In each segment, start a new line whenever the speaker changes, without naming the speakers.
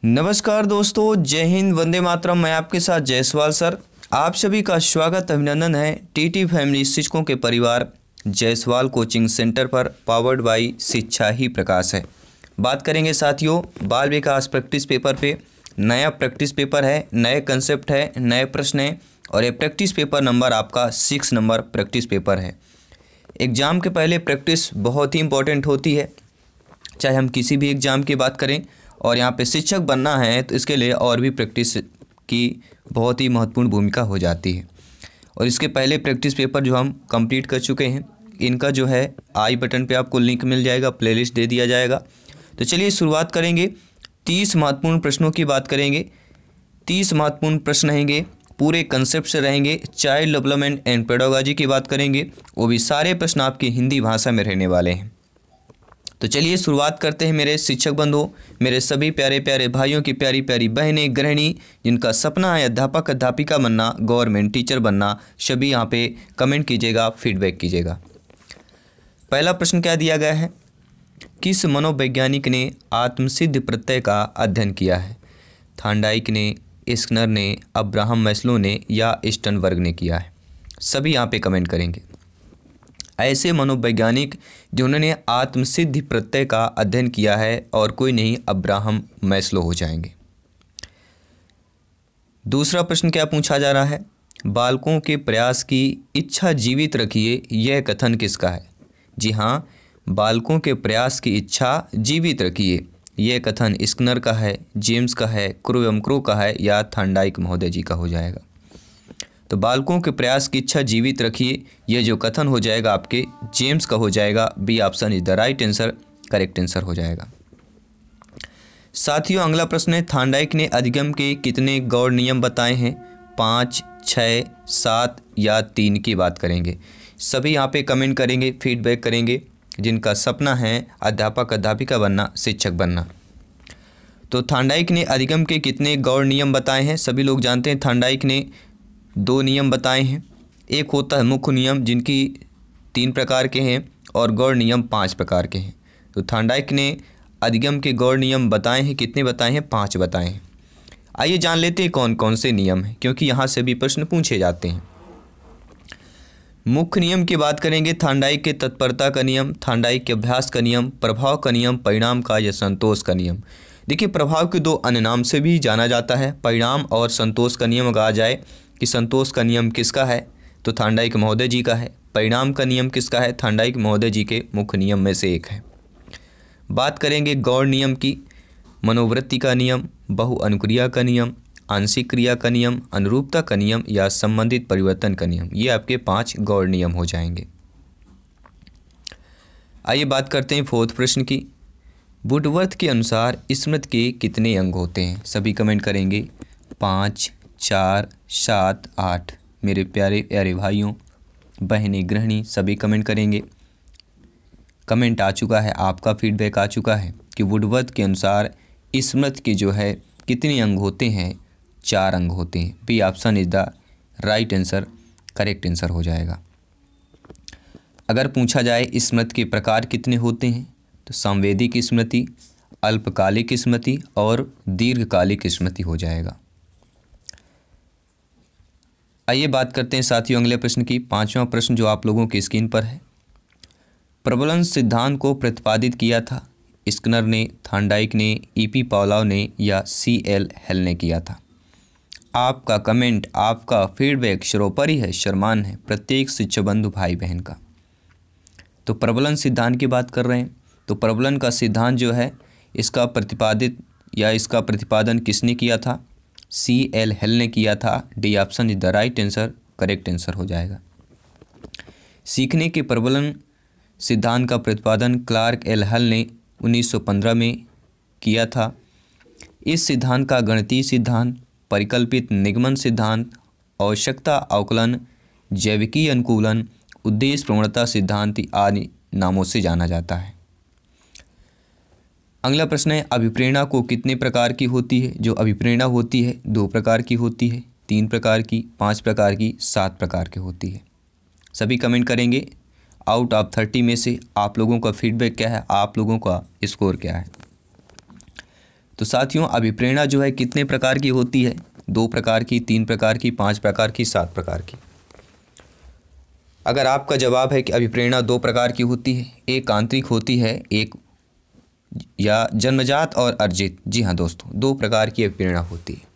नमस्कार दोस्तों, जय हिंद, वंदे मातरम। मैं आपके साथ जायसवाल सर। आप सभी का स्वागत अभिनंदन है टीटी फैमिली शिक्षकों के परिवार जायसवाल कोचिंग सेंटर पर, पावर्ड बाई शिक्षा ही प्रकाश है। बात करेंगे साथियों बाल विकास प्रैक्टिस पेपर पे। नया प्रैक्टिस पेपर है, नए कंसेप्ट है, नए प्रश्न है और ये प्रैक्टिस पेपर नंबर आपका 6 नंबर प्रैक्टिस पेपर है। एग्ज़ाम के पहले प्रैक्टिस बहुत ही इंपॉर्टेंट होती है, चाहे हम किसी भी एग्ज़ाम की बात करें। और यहाँ पे शिक्षक बनना है तो इसके लिए और भी प्रैक्टिस की बहुत ही महत्वपूर्ण भूमिका हो जाती है। और इसके पहले प्रैक्टिस पेपर जो हम कंप्लीट कर चुके हैं, इनका जो है आई बटन पे आपको लिंक मिल जाएगा, प्लेलिस्ट दे दिया जाएगा। तो चलिए शुरुआत करेंगे। 30 महत्वपूर्ण प्रश्नों की बात करेंगे। 30 महत्वपूर्ण प्रश्न रहेंगे, पूरे कंसेप्ट से रहेंगे। चाइल्ड डेवलपमेंट एंड पेडागोजी की बात करेंगे, वो भी सारे प्रश्न आपकी हिंदी भाषा में रहने वाले हैं। तो चलिए शुरुआत करते हैं मेरे शिक्षक बंधुओं, मेरे सभी प्यारे प्यारे भाइयों की प्यारी प्यारी बहनें, गृहिणी जिनका सपना है अध्यापक अध्यापिका बनना, गवर्नमेंट टीचर बनना, सभी यहाँ पे कमेंट कीजिएगा, फीडबैक कीजिएगा। पहला प्रश्न क्या दिया गया है? किस मनोवैज्ञानिक ने आत्मसिद्ध प्रत्यय का अध्ययन किया है? थॉर्नडाइक ने, स्किनर ने, अब्राहम मैस्लो ने या स्टर्नबर्ग ने किया है? सभी यहाँ पे कमेंट करेंगे। ऐसे मनोवैज्ञानिक जिन्होंने आत्मसिद्ध प्रत्यय का अध्ययन किया है और कोई नहीं, अब्राहम मैस्लो हो जाएंगे। दूसरा प्रश्न क्या पूछा जा रहा है? बालकों के प्रयास की इच्छा जीवित रखिए, यह कथन किसका है? जी हाँ, बालकों के प्रयास की इच्छा जीवित रखिए, यह कथन स्किनर का है, जेम्स का है, क्रो का है या थॉर्नडाइक महोदय जी का हो जाएगा। तो बालकों के प्रयास की इच्छा जीवित रखिए, यह जो कथन हो जाएगा आपके जेम्स का हो जाएगा। B option is the right answer, correct answer हो जाएगा। साथियों अगला प्रश्न है, थॉर्नडाइक ने अधिगम के कितने गौड़ नियम बताए हैं? 5, 6, 7 या 3 की बात करेंगे। सभी यहाँ पे कमेंट करेंगे, फीडबैक करेंगे जिनका सपना है अध्यापक अध्यापिका बनना, शिक्षक बनना। तो थॉर्नडाइक ने अधिगम के कितने गौड़ नियम बताए हैं? सभी लोग जानते हैं थॉर्नडाइक ने 2 नियम बताए हैं। एक होता है मुख्य नियम जिनकी 3 प्रकार के हैं और गौड़ नियम 5 प्रकार के हैं। तो थॉर्नडाइक ने अधिगम के गौड़ नियम बताए हैं, कितने बताए हैं? 5 बताए हैं। आइए जान लेते हैं कौन कौन से नियम हैं, क्योंकि यहाँ से भी प्रश्न पूछे जाते हैं। मुख्य नियम की बात करेंगे, थॉर्नडाइक के तत्परता का नियम, थॉर्नडाइक के अभ्यास का नियम, प्रभाव का नियम, परिणाम का या संतोष का नियम। देखिए प्रभाव के 2 अन्य नाम से भी जाना जाता है, परिणाम और संतोष का नियम। अगर आ जाए कि संतोष का नियम किसका है तो थॉर्नडाइक महोदय जी का है। परिणाम का नियम किसका है? थॉर्नडाइक महोदय जी के मुख्य नियम में से एक है। बात करेंगे गौड़ नियम की, मनोवृत्ति का नियम, बहुअनुक्रिया का नियम, आंशिक क्रिया का नियम, अनुरूपता का नियम या संबंधित परिवर्तन का नियम। ये आपके 5 गौड़ नियम हो जाएंगे। आइए बात करते हैं 4th प्रश्न की। वुडवर्थ के अनुसार स्मृति के कितने अंग होते हैं? सभी कमेंट करेंगे। 5, 4, 7, 8। मेरे प्यारे प्यारे भाइयों बहनें गृहिणी सभी कमेंट करेंगे। कमेंट आ चुका है, आपका फीडबैक आ चुका है कि वुडवर्थ के अनुसार स्मृति के जो है कितने अंग होते हैं? 4 अंग होते हैं। B option is the right answer, correct answer हो जाएगा। अगर पूछा जाए स्मृति के प्रकार कितने होते हैं तो संवेदिक स्मृति, अल्पकालिक स्मृति और दीर्घकालिक स्मृति हो जाएगा। आइए बात करते हैं साथियों अगले प्रश्न की। 5वां प्रश्न जो आप लोगों की स्क्रीन पर है, प्रबलन सिद्धांत को प्रतिपादित किया था स्किनर ने, थॉर्नडाइक ने, ईपी पावलोव ने या सीएल हेल ने किया था? आपका कमेंट, आपका फीडबैक सर्वोपरि है, सम्मान है प्रत्येक शिक्षक बंधु भाई बहन का। तो प्रबलन सिद्धांत की बात कर रहे हैं, तो प्रबलन का सिद्धांत जो है इसका प्रतिपादित या इसका प्रतिपादन किसने किया था? सीएल हेल ने किया था। D option is the right answer, correct answer हो जाएगा। सीखने के प्रबलन सिद्धांत का प्रतिपादन क्लार्क एल हेल ने 1915 में किया था। इस सिद्धांत का गणितीय सिद्धांत, परिकल्पित निगमन सिद्धांत, आवश्यकता अवकलन, जैविकीय अनुकूलन, उद्देश्य प्रवणता सिद्धांत आदि नामों से जाना जाता है। अगला प्रश्न है, अभिप्रेरणा को कितने प्रकार की होती है? जो अभिप्रेरणा होती है 2 प्रकार की होती है, 3 प्रकार की, 5 प्रकार की, 7 प्रकार की होती है। सभी कमेंट करेंगे। आउट ऑफ 30 में से आप लोगों का फीडबैक क्या है, आप लोगों का स्कोर क्या है? तो साथियों अभिप्रेरणा जो है कितने प्रकार की होती है? 2 प्रकार की, 3 प्रकार की, 5 प्रकार की, 7 प्रकार की। अगर आपका जवाब है कि अभिप्रेरणा 2 प्रकार की होती है, एक आंतरिक होती है, एक या जन्मजात और अर्जित। जी हाँ दोस्तों, 2 प्रकार की अभिप्रेरणा होती है।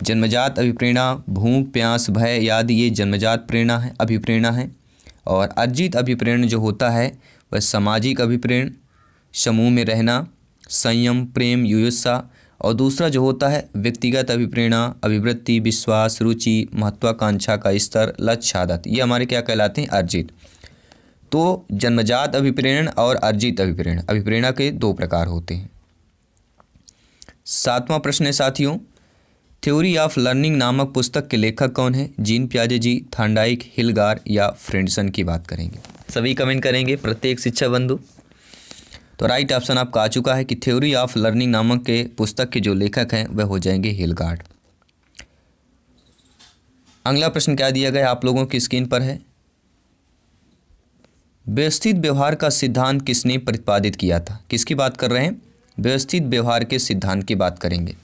जन्मजात अभिप्रेरणा भूख, प्यास, भय आदि ये जन्मजात प्रेरणा है, अभिप्रेरणा है। और अर्जित अभिप्रेरण जो होता है वह सामाजिक अभिप्रेरण, समूह में रहना, संयम, प्रेम, युयुत्सा। और दूसरा जो होता है व्यक्तिगत अभिप्रेरणा, अभिवृत्ति, विश्वास, रुचि, महत्वाकांक्षा का स्तर, लक्ष्य, आदत, ये हमारे क्या कहलाते हैं? अर्जित। तो जन्मजात अभिप्रेरण और अर्जित अभिप्रेरण, अभिप्रेरणा के 2 प्रकार होते हैं। 7वां प्रश्न है साथियों, थ्योरी ऑफ लर्निंग नामक पुस्तक के लेखक कौन है? जीन पियाजे जी, थॉर्नडाइक, हिलगार या फ्रेंडसन की बात करेंगे। सभी कमेंट करेंगे, प्रत्येक शिक्षा बंधु। तो राइट ऑप्शन आपका आ चुका है कि थ्योरी ऑफ लर्निंग नामक के पुस्तक के जो लेखक हैं वह हो जाएंगे हिलगार्ड। अगला प्रश्न क्या दिया गया आप लोगों की स्क्रीन पर है, व्यवस्थित व्यवहार का सिद्धांत किसने प्रतिपादित किया था? किसकी बात कर रहे हैं? व्यवस्थित व्यवहार के सिद्धांत की बात करेंगे।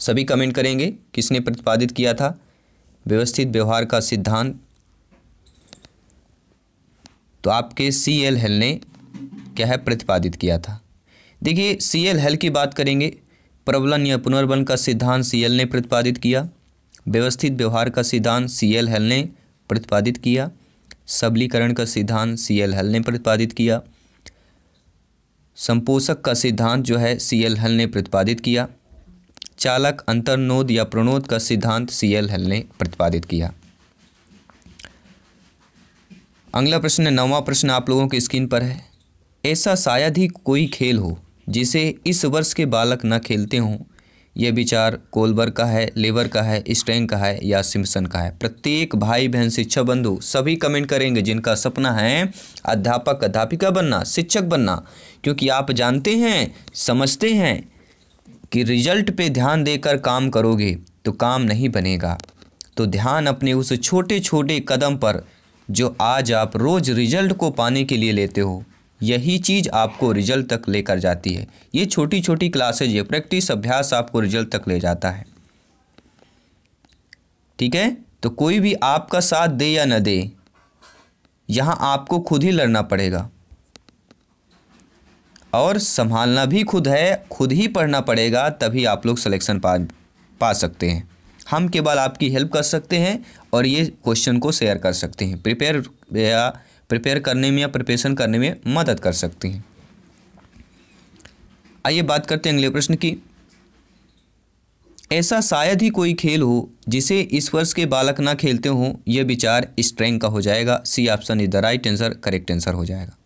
सभी कमेंट करेंगे किसने प्रतिपादित किया था व्यवस्थित व्यवहार का सिद्धांत? तो आपके C.L. हेल ने क्या है प्रतिपादित किया था। देखिए C.L. हेल की बात करेंगे, प्रबलन या पुनर्बलन का सिद्धांत C.L. ने प्रतिपादित किया, व्यवस्थित व्यवहार का सिद्धांत C.L. हेल ने प्रतिपादित किया, सबलीकरण का सिद्धांत C.L. हेल ने प्रतिपादित किया, संपोषक का सिद्धांत जो है C.L. हेल ने प्रतिपादित किया, चालक अंतर्नोद या प्रणोद का सिद्धांत C.L. हेल ने प्रतिपादित किया। अगला प्रश्न है, 9वां प्रश्न आप लोगों की स्क्रीन पर है, ऐसा शायद ही कोई खेल हो जिसे इस वर्ष के बालक न खेलते हों। यह विचार कोलबर का है, लेवर का है, स्टैंग का है या सिम्पसन का है? प्रत्येक भाई बहन शिक्षा बंधु सभी कमेंट करेंगे जिनका सपना है अध्यापक अध्यापिका बनना, शिक्षक बनना, क्योंकि आप जानते हैं, समझते हैं कि रिजल्ट पे ध्यान देकर काम करोगे तो काम नहीं बनेगा। तो ध्यान अपने उस छोटे छोटे कदम पर जो आज आप रोज़ रिजल्ट को पाने के लिए लेते हो, यही चीज़ आपको रिजल्ट तक लेकर जाती है। ये छोटी छोटी क्लासेज, ये प्रैक्टिस अभ्यास आपको रिजल्ट तक ले जाता है। ठीक है, तो कोई भी आपका साथ दे या न दे, यहाँ आपको खुद ही लड़ना पड़ेगा और संभालना भी खुद है, खुद ही पढ़ना पड़ेगा, तभी आप लोग सिलेक्शन पा सकते हैं। हम केवल आपकी हेल्प कर सकते हैं और ये क्वेश्चन को शेयर कर सकते हैं, प्रिपेयर करने में या प्रिपरेशन करने में मदद कर सकते हैं। आइए बात करते हैं अगले प्रश्न की, ऐसा शायद ही कोई खेल हो जिसे इस वर्ष के बालक ना खेलते हों। यह विचार स्ट्रेंग का हो जाएगा। C option is the right answer, correct answer हो जाएगा।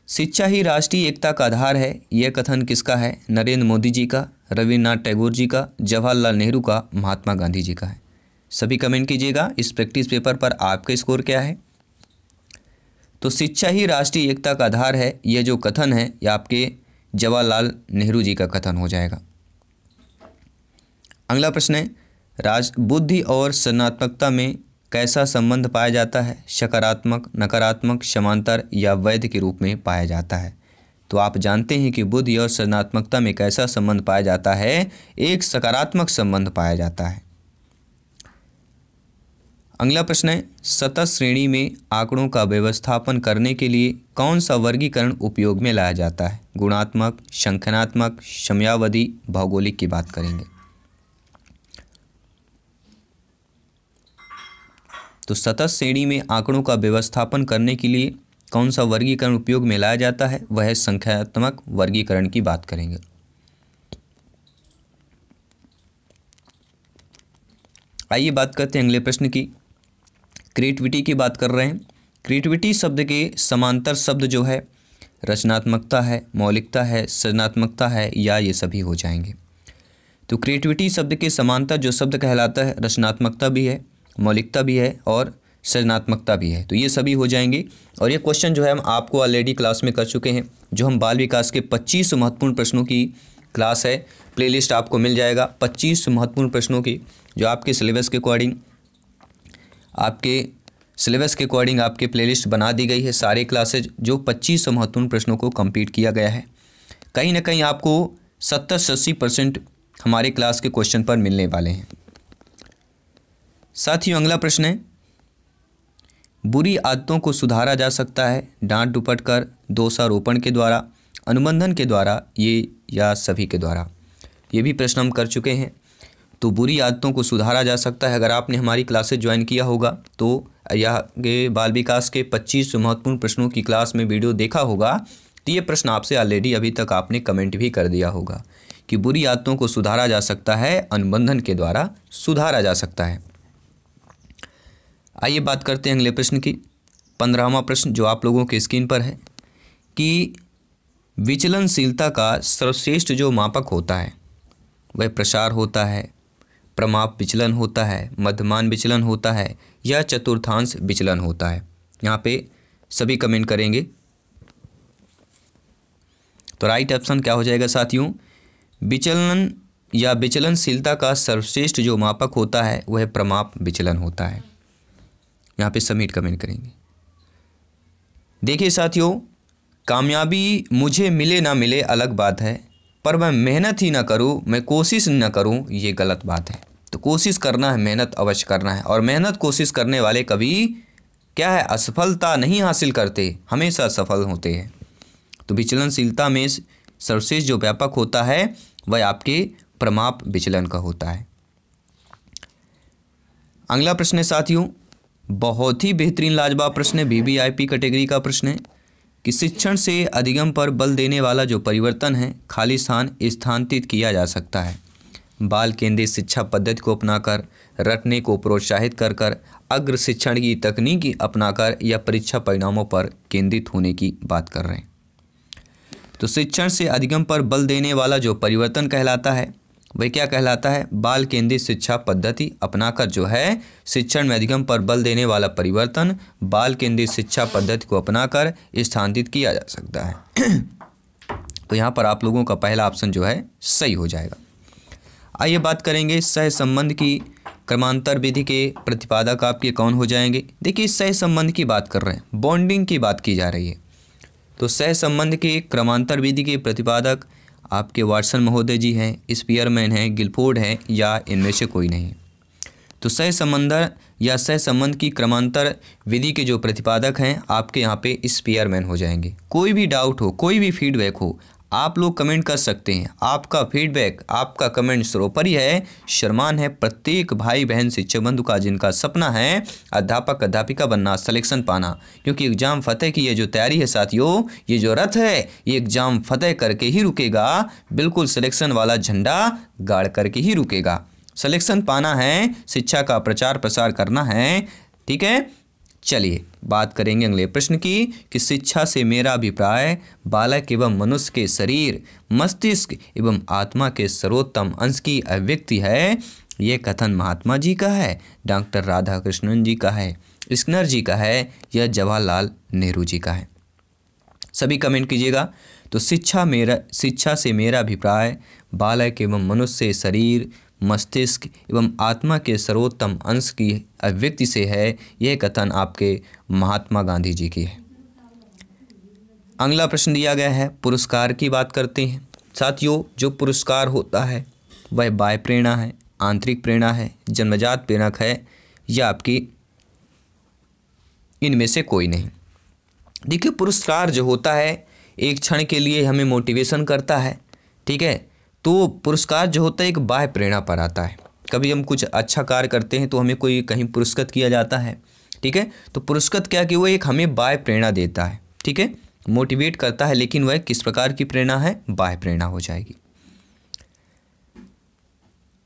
शिक्षा ही राष्ट्रीय एकता का आधार है, यह कथन किसका है? नरेंद्र मोदी जी का, रविन्द्रनाथ टैगोर जी का, जवाहरलाल नेहरू का, महात्मा गांधी जी का है। सभी कमेंट कीजिएगा इस प्रैक्टिस पेपर पर आपका स्कोर क्या है। तो शिक्षा ही राष्ट्रीय एकता का आधार है, यह जो कथन है यह आपके जवाहरलाल नेहरू जी का कथन हो जाएगा। अगला प्रश्न है, बुद्धि और सृजनात्मकता में कैसा संबंध पाया जाता है? सकारात्मक, नकारात्मक, समांतर या वैध के रूप में पाया जाता है? तो आप जानते हैं कि बुद्धि और सृजनात्मकता में कैसा संबंध पाया जाता है? एक सकारात्मक संबंध पाया जाता है। अगला प्रश्न है, सतत श्रेणी में आंकड़ों का व्यवस्थापन करने के लिए कौन सा वर्गीकरण उपयोग में लाया जाता है? गुणात्मक, संख्यात्मक, समयावधि, भौगोलिक की बात करेंगे। तो सतत श्रेणी में आंकड़ों का व्यवस्थापन करने के लिए कौन सा वर्गीकरण उपयोग में लाया जाता है? वह है संख्यात्मक वर्गीकरण की बात करेंगे। आइए बात करते हैं अगले प्रश्न की, क्रिएटिविटी की बात कर रहे हैं। क्रिएटिविटी शब्द के समांतर शब्द जो है रचनात्मकता है, मौलिकता है, सृजनात्मकता है या ये सभी हो जाएंगे। तो क्रिएटिविटी शब्द के समांतर जो शब्द कहलाता है रचनात्मकता भी है, मौलिकता भी है और सृजनात्मकता भी है, तो ये सभी हो जाएंगे। और ये क्वेश्चन जो है हम आपको ऑलरेडी क्लास में कर चुके हैं। जो हम बाल विकास के 25 महत्वपूर्ण प्रश्नों की क्लास है, प्लेलिस्ट आपको मिल जाएगा 25 महत्वपूर्ण प्रश्नों की, जो आपके सिलेबस के अकॉर्डिंग आपके प्लेलिस्ट बना दी गई है। सारे क्लासेज जो 25 महत्वपूर्ण प्रश्नों को कंप्लीट किया गया है। कहीं ना कहीं आपको 70 से 80% हमारे क्लास के क्वेश्चन पर मिलने वाले हैं। साथियों अगला प्रश्न है, बुरी आदतों को सुधारा जा सकता है डांट डुपट कर, दोषारोपण के द्वारा, अनुबंधन के द्वारा, ये या सभी के द्वारा। ये भी प्रश्न हम कर चुके हैं। तो बुरी आदतों को सुधारा जा सकता है, अगर आपने हमारी क्लासेस ज्वाइन किया होगा तो या बाल विकास के 25 महत्वपूर्ण प्रश्नों की क्लास में वीडियो देखा होगा, तो ये प्रश्न आपसे ऑलरेडी अभी तक आपने कमेंट भी कर दिया होगा कि बुरी आदतों को सुधारा जा सकता है, अनुबंधन के द्वारा सुधारा जा सकता है। आइए बात करते हैं अगले प्रश्न की। 15वां प्रश्न जो आप लोगों के स्क्रीन पर है कि विचलनशीलता का सर्वश्रेष्ठ जो मापक होता है वह प्रसार होता है, प्रमाप विचलन होता है, मध्यमान विचलन होता है या चतुर्थांश विचलन होता है। यहाँ पे सभी कमेंट करेंगे। तो राइट ऑप्शन क्या हो जाएगा साथियों, विचलन या विचलनशीलता का सर्वश्रेष्ठ जो मापक होता है वह प्रमाप विचलन होता है। यहाँ पे सबमिट कमेंट करेंगे। देखिए साथियों, कामयाबी मुझे मिले ना मिले अलग बात है, पर मैं मेहनत ही ना करूँ, मैं कोशिश न करूँ, ये गलत बात है। तो कोशिश करना है, मेहनत अवश्य करना है, और मेहनत कोशिश करने वाले कभी क्या है, असफलता नहीं हासिल करते, हमेशा सफल होते हैं। तो विचलनशीलता में सर्वश्रेष्ठ जो व्यापक होता है वह आपके प्रमाप विचलन का होता है। अगला प्रश्न है साथियों, बहुत ही बेहतरीन लाजवाब प्रश्न है, वीवीआईपी कैटेगरी का प्रश्न है कि शिक्षण से अधिगम पर बल देने वाला जो परिवर्तन है खाली स्थान स्थानांतरित किया जा सकता है। बाल केंद्रित शिक्षा पद्धति को अपनाकर, रटने को प्रोत्साहित कर कर, अग्र शिक्षण की तकनीकी अपनाकर या परीक्षा परिणामों पर केंद्रित होने की बात कर रहे हैं। तो शिक्षण से अधिगम पर बल देने वाला जो परिवर्तन कहलाता है वह क्या कहलाता है, बाल केंद्रित शिक्षा पद्धति अपनाकर जो है शिक्षण में अधिगम पर बल देने वाला परिवर्तन बाल केंद्रित शिक्षा पद्धति को अपनाकर स्थानांतरित किया जा सकता है। तो यहाँ पर आप लोगों का पहला ऑप्शन जो है सही हो जाएगा। आइए बात करेंगे सहसंबंध की क्रमांतर विधि के प्रतिपादक आपके कौन हो जाएंगे। देखिए सहसंबंध की बात कर रहे हैं, बॉन्डिंग की बात की जा रही है। तो सहसंबंध के क्रमांतर विधि के प्रतिपादक आपके वाटसन महोदय जी हैं, स्पीयरमैन हैं, गिलफोर्ड हैं, या इनमें से कोई नहीं। तो सहसंबंध या सहसंबंध की क्रमांतर विधि के जो प्रतिपादक हैं आपके यहाँ पे स्पीयरमैन हो जाएंगे। कोई भी डाउट हो, कोई भी फीडबैक हो, आप लोग कमेंट कर सकते हैं। आपका फीडबैक, आपका कमेंट सर्वोपरि है, सम्मान है प्रत्येक भाई बहन शिक्षक बंधु का जिनका सपना है अध्यापक अध्यापिका बनना, सिलेक्शन पाना। क्योंकि एग्ज़ाम फतेह की ये जो तैयारी है साथियों, ये जो रथ है ये एग्ज़ाम फतेह करके ही रुकेगा, बिल्कुल सिलेक्शन वाला झंडा गाड़ करके ही रुकेगा। सिलेक्शन पाना है, शिक्षा का प्रचार प्रसार करना है, ठीक है। चलिए बात करेंगे अगले प्रश्न की कि शिक्षा से मेरा अभिप्राय बालक एवं मनुष्य के शरीर, मस्तिष्क एवं आत्मा के सर्वोत्तम अंश की अभिव्यक्ति है। ये कथन महात्मा जी का है, डॉक्टर राधाकृष्णन जी का है, स्किनर जी का है, या जवाहरलाल नेहरू जी का है। सभी कमेंट कीजिएगा। तो शिक्षा से मेरा अभिप्राय बालक एवं मनुष्य के शरीर, मस्तिष्क एवं आत्मा के सर्वोत्तम अंश की अभिव्यक्ति से है। यह कथन आपके महात्मा गांधी जी की है। अगला प्रश्न दिया गया है, पुरस्कार की बात करते हैं। साथियों जो पुरस्कार होता है वह बाह्य प्रेरणा है, आंतरिक प्रेरणा है, जन्मजात प्रेरक है, या आपकी इनमें से कोई नहीं। देखिए पुरस्कार जो होता है एक क्षण के लिए हमें मोटिवेशन करता है, ठीक है। तो पुरस्कार जो होता है एक बाह्य प्रेरणा पर आता है। कभी हम कुछ अच्छा कार्य करते हैं तो हमें कोई कहीं पुरस्कृत किया जाता है, ठीक है। तो पुरस्कृत क्या कि वो एक हमें बाह्य प्रेरणा देता है, ठीक है, मोटिवेट करता है, लेकिन वह किस प्रकार की प्रेरणा है, बाह्य प्रेरणा हो जाएगी।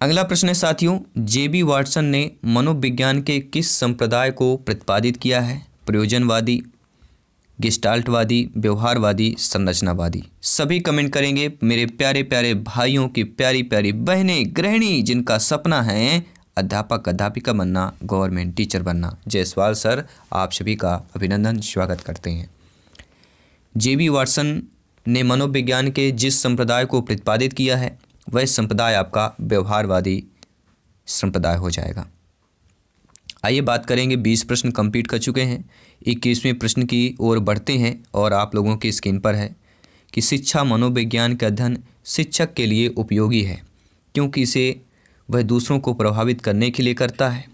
अगला प्रश्न है साथियों, जेबी वाटसन ने मनोविज्ञान के किस संप्रदाय को प्रतिपादित किया है, प्रयोजनवादी, गेस्टाल्टवादी, व्यवहारवादी, संरचनावादी। सभी कमेंट करेंगे। मेरे प्यारे प्यारे भाइयों की प्यारी प्यारी बहनें, गृहिणी जिनका सपना है अध्यापक अध्यापिका बनना, गवर्नमेंट टीचर बनना, जायसवाल सर आप सभी का अभिनंदन स्वागत करते हैं। जेबी वाटसन ने मनोविज्ञान के जिस संप्रदाय को प्रतिपादित किया है वह संप्रदाय आपका व्यवहारवादी संप्रदाय हो जाएगा। आइए बात करेंगे, 20 प्रश्न कंप्लीट कर चुके हैं, 21वें प्रश्न की ओर बढ़ते हैं और आप लोगों की स्क्रीन पर है कि शिक्षा मनोविज्ञान का अध्ययन शिक्षक के लिए उपयोगी है, क्योंकि इसे वह दूसरों को प्रभावित करने के लिए करता है।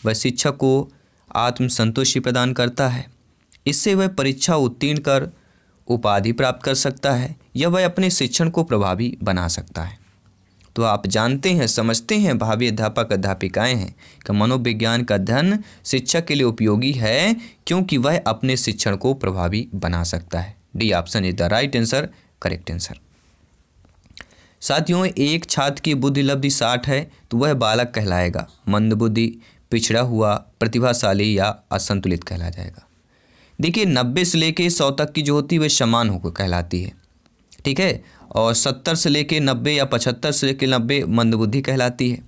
वह शिक्षक को आत्मसंतुष्टि प्रदान करता है। इससे वह परीक्षा उत्तीर्ण कर उपाधि प्राप्त कर सकता है या वह अपने शिक्षण को प्रभावी बना सकता है। तो आप जानते हैं, समझते हैं भावी अध्यापक अध्यापिकाएं हैं कि मनोविज्ञान का अध्ययन शिक्षक के लिए उपयोगी है, क्योंकि वह अपने शिक्षण को प्रभावी बना सकता है। D option is the right answer, correct answer. साथियों, एक छात्र की बुद्धि लब्धि 60 है तो वह बालक कहलाएगा, मंदबुद्धि, पिछड़ा हुआ, प्रतिभाशाली या असंतुलित कहला जाएगा। देखिए 90 से लेके 100 तक की जो होती है वह समान होकर कहलाती है, ठीक है, और 70 से लेके 90 या 75 से लेके 90 मंदबुद्धि कहलाती है।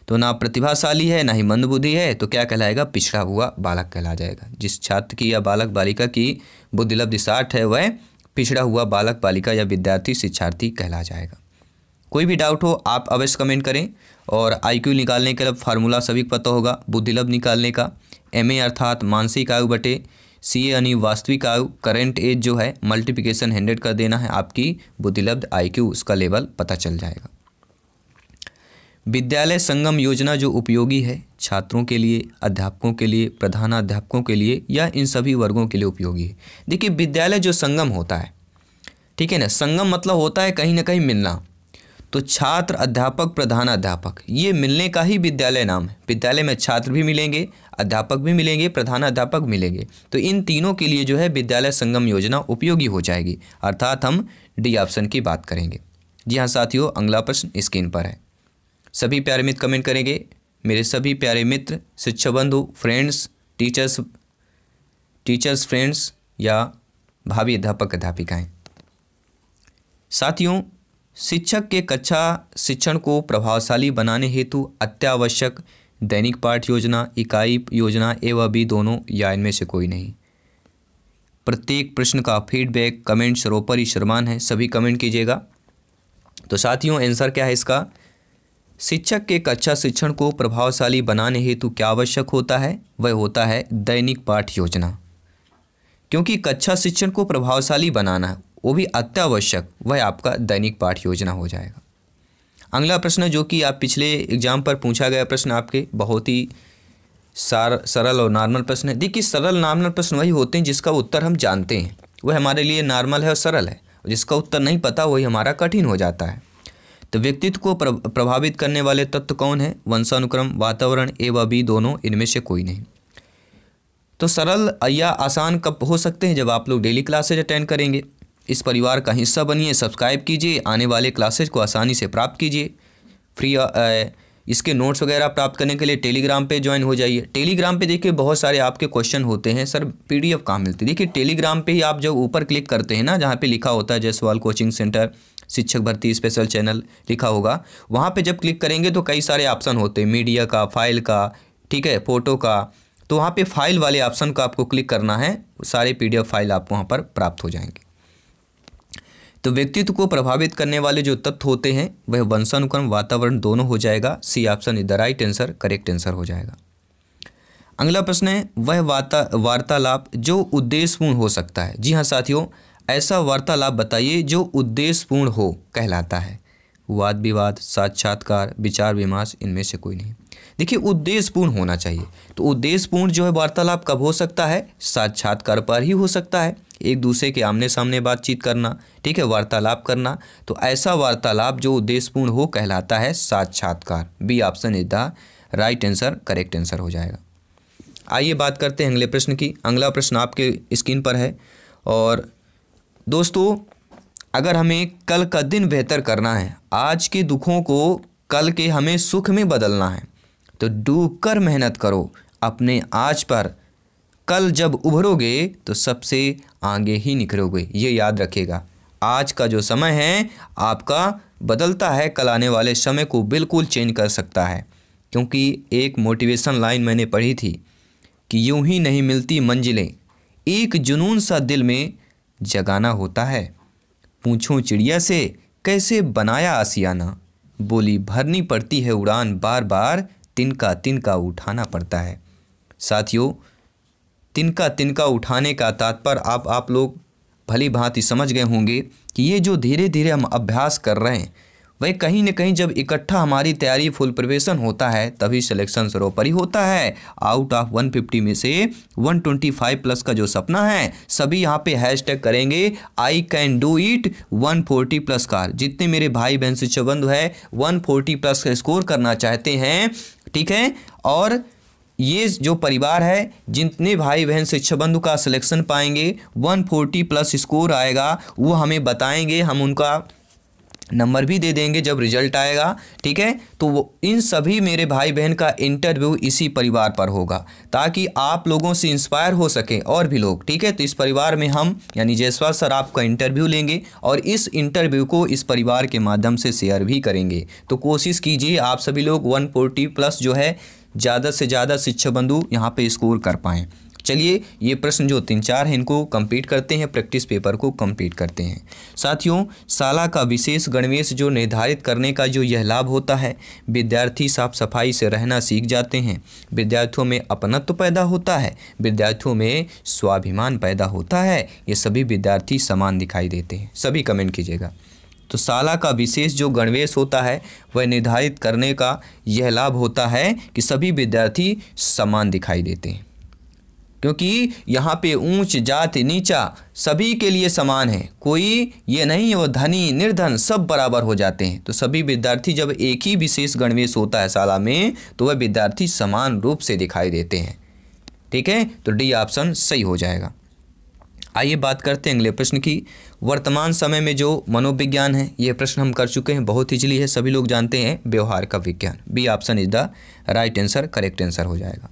तो ना प्रतिभाशाली है ना ही मंदबुद्धि है, तो क्या कहलाएगा, पिछड़ा हुआ बालक कहला जाएगा। जिस छात्र की या बालक बालिका की बुद्धि लब्धि 60 है वह पिछड़ा हुआ बालक बालिका या विद्यार्थी शिक्षार्थी कहला जाएगा। कोई भी डाउट हो आप अवश्य कमेंट करें। और IQ निकालने के लिए फार्मूला सभी को पता होगा, बुद्धिलब्ध निकालने का MA अर्थात मानसिक आयु बटे CA यानी वास्तविक आयु, करेंट एज जो है मल्टीप्लिकेशन 100 कर देना है, आपकी बुद्धिलब्ध IQ उसका लेवल पता चल जाएगा। विद्यालय संगम योजना जो उपयोगी है छात्रों के लिए, अध्यापकों के लिए, प्रधानाध्यापकों के लिए या इन सभी वर्गों के लिए उपयोगी है। देखिए विद्यालय जो संगम होता है, ठीक है ना, संगम मतलब होता है कहीं ना कहीं मिलना। तो छात्र, अध्यापक, प्रधानाध्यापक ये मिलने का ही विद्यालय नाम है। विद्यालय में छात्र भी मिलेंगे, अध्यापक भी मिलेंगे, प्रधानाध्यापक मिलेंगे। तो इन तीनों के लिए जो है विद्यालय संगम योजना उपयोगी हो जाएगी, अर्थात हम डी ऑप्शन की बात करेंगे। जी हाँ साथियों, अगला प्रश्न स्क्रीन पर है। सभी प्यारे मित्र कमेंट करेंगे। मेरे सभी प्यारे मित्र, शिक्षक बंधु, फ्रेंड्स, टीचर्स फ्रेंड्स या भावी अध्यापक अध्यापिकाएँ। साथियों, शिक्षक के कक्षा शिक्षण को प्रभावशाली बनाने हेतु अत्यावश्यक दैनिक पाठ योजना, इकाई योजना ए व बी दोनों या इनमें से कोई नहीं। प्रत्येक प्रश्न का फीडबैक कमेंट सरोपर ही शर्मान है, सभी कमेंट कीजिएगा। तो साथियों आंसर क्या है इसका, शिक्षक के कक्षा शिक्षण को प्रभावशाली बनाने हेतु क्या आवश्यक होता है, वह होता है दैनिक पाठ योजना। क्योंकि कक्षा शिक्षण को प्रभावशाली बनाना है वो भी अत्यावश्यक, वह आपका दैनिक पाठ योजना हो जाएगा। अगला प्रश्न जो कि आप पिछले एग्जाम पर पूछा गया प्रश्न, आपके बहुत ही सरल और नॉर्मल प्रश्न है। देखिए सरल नॉर्मल प्रश्न वही होते हैं जिसका उत्तर हम जानते हैं, वह हमारे लिए नॉर्मल है और सरल है। जिसका उत्तर नहीं पता वही हमारा कठिन हो जाता है। तो व्यक्तित्व को प्रभावित करने वाले तत्व कौन है, वंशानुक्रम, वातावरण, ए व बी दोनों, इनमें से कोई नहीं। तो सरल या आसान कब हो सकते हैं, जब आप लोग डेली क्लासेज अटेंड करेंगे। इस परिवार का हिस्सा बनिए, सब्सक्राइब कीजिए, आने वाले क्लासेज को आसानी से प्राप्त कीजिए। फ्री इसके नोट्स वगैरह प्राप्त करने के लिए टेलीग्राम पे ज्वाइन हो जाइए। टेलीग्राम पे देखिए बहुत सारे आपके क्वेश्चन होते हैं, सर PDF कहाँ मिलती है। देखिए टेलीग्राम पे ही आप जब ऊपर क्लिक करते हैं ना, जहाँ पे लिखा होता है जायसवाल कोचिंग सेंटर शिक्षक भर्ती स्पेशल चैनल लिखा होगा, वहाँ पे जब क्लिक करेंगे तो कई सारे ऑप्शन होते हैं, मीडिया का, फाइल का, ठीक है, फोटो का। तो वहाँ पे फाइल वाले ऑप्शन का आपको क्लिक करना है, सारे PDF फाइल आपको वहाँ पर प्राप्त हो जाएंगे। तो व्यक्तित्व को प्रभावित करने वाले जो तत्व होते हैं वह वंशानुक्रम, वातावरण दोनों हो जाएगा। C option is the right answer, correct answer हो जाएगा। अगला प्रश्न है, वह वार्तालाप जो उद्देश्यपूर्ण हो सकता है। जी हाँ साथियों, ऐसा वार्तालाप बताइए जो उद्देश्यपूर्ण हो कहलाता है। वाद विवाद, साक्षात्कार, विचार विमर्श, इनमें से कोई नहीं। देखिए उद्देश्यपूर्ण होना चाहिए। तो उद्देश्यपूर्ण जो है वार्तालाप कब हो सकता है, साक्षात्कार पर ही हो सकता है। एक दूसरे के आमने सामने बातचीत करना, ठीक है, वार्तालाप करना। तो ऐसा वार्तालाप जो उद्देश्यपूर्ण हो कहलाता है साक्षात्कार। B option is the right answer, correct answer हो जाएगा। आइए बात करते हैं अगले प्रश्न की। अगला प्रश्न आपके स्क्रीन पर है। और दोस्तों, अगर हमें कल का दिन बेहतर करना है, आज के दुखों को कल के हमें सुख में बदलना है, तो डूबकर मेहनत करो अपने आज पर। कल जब उभरोगे तो सबसे आगे ही निखरोगे। ये याद रखिएगा, आज का जो समय है आपका बदलता है, कल आने वाले समय को बिल्कुल चेंज कर सकता है। क्योंकि एक मोटिवेशन लाइन मैंने पढ़ी थी कि यूं ही नहीं मिलती मंजिलें, एक जुनून सा दिल में जगाना होता है। पूछूं चिड़िया से कैसे बनाया आशियाना, बोली भरनी पड़ती है उड़ान, बार बार तिनका तिनका उठाना पड़ता है। साथियों, तिनका तिनका उठाने का तात्पर्य आप लोग भली भांति समझ गए होंगे कि ये जो धीरे धीरे हम अभ्यास कर रहे हैं वह कहीं न कहीं जब इकट्ठा हमारी तैयारी फुल प्रिपरेशन होता है तभी सिलेक्शन सर्वोपरि होता है। आउट ऑफ 150 में से 125 प्लस का जो सपना है सभी यहाँ पे हैशटैग करेंगे I can do it 140 plus का। जितने मेरे भाई बहन शिक्षक बंधु है 140 प्लस का स्कोर करना चाहते हैं, ठीक है, और ये जो परिवार है जितने भाई बहन शिक्षक बंधु का सिलेक्शन पाएंगे 140 प्लस स्कोर आएगा वो हमें बताएंगे, हम उनका नंबर भी दे देंगे जब रिजल्ट आएगा, ठीक है। तो वो इन सभी मेरे भाई बहन का इंटरव्यू इसी परिवार पर होगा ताकि आप लोगों से इंस्पायर हो सके और भी लोग, ठीक है। तो इस परिवार में हम यानी जायसवाल सर आपका इंटरव्यू लेंगे और इस इंटरव्यू को इस परिवार के माध्यम से शेयर भी करेंगे। तो कोशिश कीजिए आप सभी लोग 140 प्लस जो है ज़्यादा से ज़्यादा शिक्षक बंधु यहाँ पे स्कोर कर पाएँ। चलिए ये प्रश्न जो 3-4 हैं इनको कंप्लीट करते हैं, प्रैक्टिस पेपर को कंप्लीट करते हैं। साथियों, शाला का विशेष गणवेश जो निर्धारित करने का जो यह लाभ होता है, विद्यार्थी साफ सफाई से रहना सीख जाते हैं, विद्यार्थियों में अपनत्व पैदा होता है, विद्यार्थियों में स्वाभिमान पैदा होता है, ये सभी विद्यार्थी समान दिखाई देते हैं। सभी कमेंट कीजिएगा। तो शाला का विशेष जो गणवेश होता है वह निर्धारित करने का यह लाभ होता है कि सभी विद्यार्थी समान दिखाई देते हैं, क्योंकि यहाँ पे ऊंच जाति नीचा सभी के लिए समान है, कोई ये नहीं है वो धनी निर्धन सब बराबर हो जाते हैं। तो सभी विद्यार्थी जब एक ही विशेष गणवेश होता है शाला में तो वह विद्यार्थी समान रूप से दिखाई देते हैं, ठीक है। तो डी ऑप्शन सही हो जाएगा। आइए बात करते हैं अगले प्रश्न की। वर्तमान समय में जो मनोविज्ञान है यह प्रश्न हम कर चुके हैं, बहुत इजली है, सभी लोग जानते हैं, व्यवहार का विज्ञान। B option is the right answer, correct answer हो जाएगा।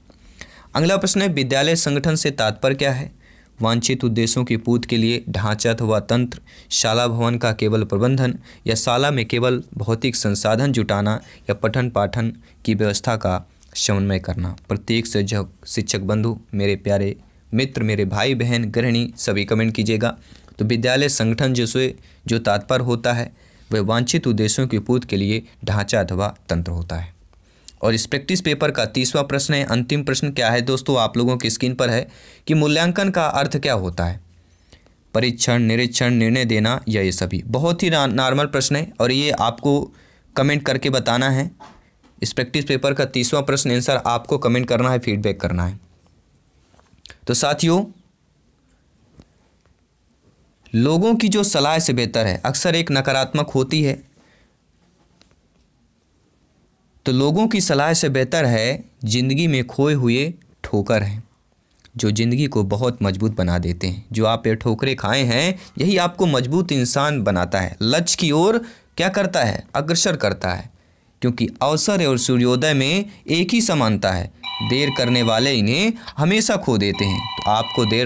अगला प्रश्न है विद्यालय संगठन से तात्पर्य क्या है? वांछित उद्देश्यों की पूर्ति के लिए ढांचा अथवा तंत्र, शाला भवन का केवल प्रबंधन, या शाला में केवल भौतिक संसाधन जुटाना, या पठन पाठन की व्यवस्था का समन्वय करना। प्रत्येक शिक्षक बंधु, मेरे प्यारे मित्र, मेरे भाई बहन, गृहिणी सभी कमेंट कीजिएगा। तो विद्यालय संगठन जो तात्पर्य होता है वह वांछित उद्देश्यों की पूर्ति के लिए ढांचा अथवा तंत्र होता है। और इस प्रैक्टिस पेपर का 30वां प्रश्न है, अंतिम प्रश्न क्या है दोस्तों, आप लोगों की स्क्रीन पर है कि मूल्यांकन का अर्थ क्या होता है? परीक्षण, निरीक्षण, निर्णय देना, या ये सभी। बहुत ही नॉर्मल प्रश्न है और ये आपको कमेंट करके बताना है। इस प्रैक्टिस पेपर का 30वां प्रश्न आंसर आपको कमेंट करना है, फीडबैक करना है। तो साथियों, लोगों की जो सलाह से बेहतर है अक्सर एक नकारात्मक होती है, तो लोगों की सलाह से बेहतर है जिंदगी में खोए हुए ठोकर हैं, जो ज़िंदगी को बहुत मजबूत बना देते हैं। जो आप ये ठोकरें खाए हैं यही आपको मजबूत इंसान बनाता है, लक्ष्य की ओर क्या करता है, अग्रसर करता है। क्योंकि अवसर और सूर्योदय में एक ही समानता है, देर करने वाले इन्हें हमेशा खो देते हैं। तो आपको देर